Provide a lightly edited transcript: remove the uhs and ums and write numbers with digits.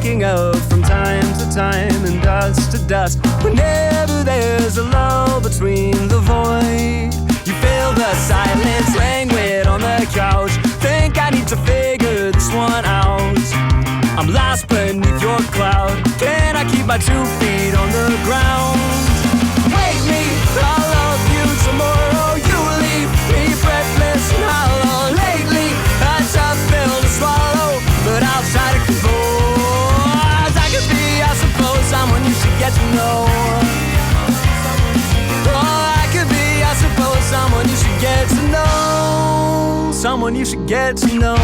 waking up from time to time and dusk to dusk. Whenever there's a lull between the void, you feel the silence languid on the couch. Think I need to figure this one out. I'm lost beneath your cloud. Can I keep my 2 feet on the ground? Wake me, I'll love you tomorrow. You leave me breathless and hollow. Lately, a tough pill to swallow, but I'll try to compose. I could be, I suppose, someone you should get to know. Oh, I could be, I suppose, someone you should get to know. Someone you should get to know.